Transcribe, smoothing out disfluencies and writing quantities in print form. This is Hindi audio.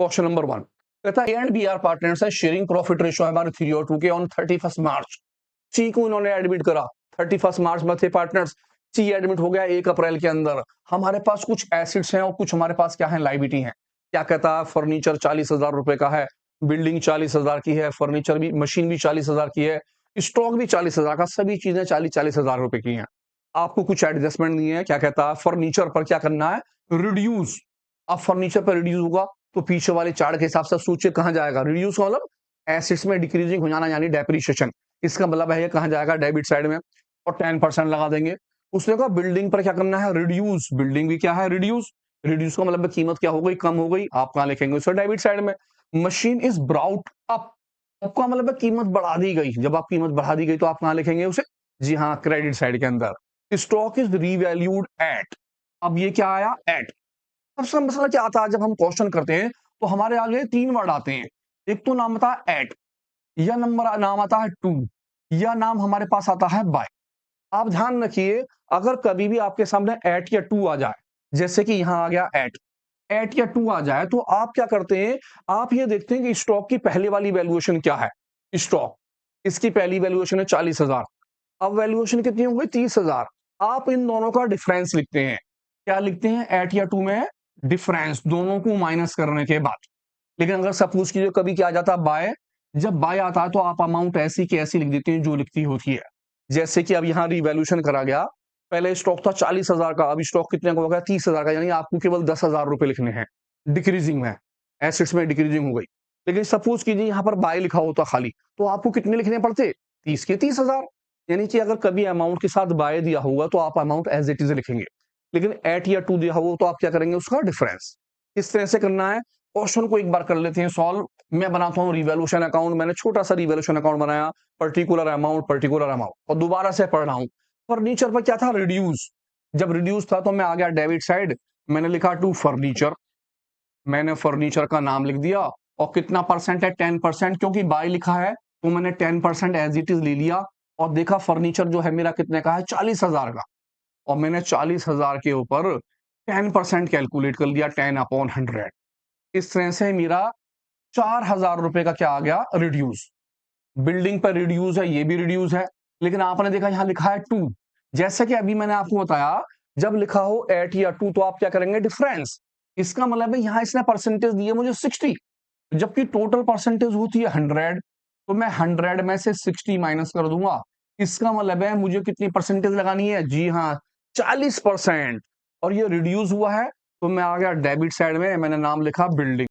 क्वेश्चन नंबर 1 कहता है A and B are partners है, शेयरिंग प्रॉफिट रेशियो है हमारे 3/2 के ऑन 31 मार्च। सी को इन्होंने एडमिट करा 31 मार्च में थे पार्टनर्स। सी एडमिट हो गया 1 अप्रैल के अंदर। हमारे पास कुछ एसिड्स हैं और कुछ हमारे पास क्या है, लाइबिलिटी है। क्या कहता है, फर्नीचर 40,000 रुपए का है, बिल्डिंग 40,000 की है, फर्नीचर भी, मशीन भी 40,000 की है, स्टॉक भी 40,000 का, सभी चीजें 40,000 रुपए की हैं। आपको कुछ एडजस्टमेंट नहीं है। क्या कहता है, फर्नीचर पर क्या करना है, रिड्यूस। अब फर्नीचर पर रिड्यूस होगा तो पीछे वाले चार्ट के हिसाब से सूची कहां जाएगा, रिड्यूस का मतलब एसिड्स में डिक्रीजिंग हो जाना यानी डेप्रिसिएशन। इसका मतलब है ये कहां जाएगा, डेबिट साइड में, और 10% लगा देंगे। उसने कहा बिल्डिंग पर क्या करना है, रिड्यूस। बिल्डिंग भी क्या है, रिड्यूस। रिड्यूस का मतलब कीमत क्या हो गई, कम हो गई। आप कहां लिखेंगे उसे, डेबिट साइड में। मशीन इज ब्राउट अप, आपका मतलब है कीमत बढ़ा दी गई। जब आप कीमत बढ़ा दी गई तो आप कहां लिखेंगे उसे, जी हाँ, क्रेडिट साइड के अंदर। स्टॉक इज रीवैल्यूड एट, अब ये क्या आया, एट। सबसे मसला क्या आता है, जब हम क्वेश्चन करते हैं तो हमारे आगे 3 वर्ड आते हैं। एक तो नाम आता है एट, या नंबर नाम आता है टू, या नाम हमारे पास आता है बाय। आप ध्यान रखिए, अगर कभी भी आपके सामने एट या टू आ जाए, जैसे कि यहां आ गया एट, एट या टू आ जाए, तो आप क्या करते हैं, आप ये देखते हैं कि स्टॉक की पहले वाली वैल्यूएशन क्या है। स्टॉक, इसकी पहली वैल्यूएशन है 40,000, अब वैल्यूएशन कितनी हो गई, 30,000। आप इन दोनों का डिफरेंस लिखते हैं। क्या लिखते हैं, एट या टू में डिफरेंस, दोनों को माइनस करने के बाद। लेकिन अगर सपोज कीजिए कभी क्या आ जाता है, बाय, जब बाय आता है तो आप अमाउंट ऐसी की ऐसी लिख देते हैं जो लिखती होती है। जैसे कि अब यहाँ रिवैल्यूएशन करा गया, पहले स्टॉक था 40,000 का, अब स्टॉक कितने का हो गया, 30,000 का, यानी आपको केवल 10,000 रुपए लिखने हैं। डिक्रीजिंग में, एसेट्स में डिक्रीजिंग हो गई। लेकिन सपोज कीजिए यहाँ पर बाय लिखा होता खाली, तो आपको कितने लिखने पड़ते, 30 के 30,000। यानी कि अगर कभी अमाउंट के साथ बाय दिया होगा तो आप अमाउंट एज इट इज लिखेंगे, लेकिन एट या टू दिया होगा तो आप क्या करेंगे, उसका डिफरेंस। किस तरह से करना है, क्वेश्चन को एक बार कर लेते हैं सॉल्व। मैं बनाता हूं रिवैल्यूएशन अकाउंट, मैंने छोटा सा रिवैल्यूएशन अकाउंट बनाया, पर्टिकुलर अमाउंट, और दोबारा से पढ़ रहा हूं। फर्नीचर पर क्या था, रिड्यूस। जब रिड्यूस था तो मैं आ गया डेबिट साइड, मैंने लिखा टू फर्नीचर, मैंने फर्नीचर का नाम लिख दिया। और कितना परसेंट है, 10%, क्योंकि बाय लिखा है तो मैंने 10% एज इट इज ले लिया। और देखा फर्नीचर जो है मेरा कितने का है, 40,000 का, और मैंने 40,000 के ऊपर 10% कैलकुलेट कर लिया, 10/100। इस तरह से मेरा 4,000 रुपए का क्या आ गया, रिड्यूस। बिल्डिंग पर रिड्यूस है, ये भी रिड्यूस है, लेकिन आपने देखा यहां लिखा है टू। जैसे कि अभी मैंने आपको बताया, जब लिखा हो एट या टू तो आप क्या करेंगे, डिफरेंस। इसका मतलब है यहां इसने परसेंटेज दिए मुझे 60, जबकि टोटल परसेंटेज होती है 100, तो मैं 100 में से 60 माइनस कर दूंगा। इसका मतलब है मुझे कितनी परसेंटेज लगानी है, जी हाँ, 40%। और ये रिड्यूस हुआ है तो मैं आ गया डेबिट साइड में, मैंने नाम लिखा बिल्डिंग।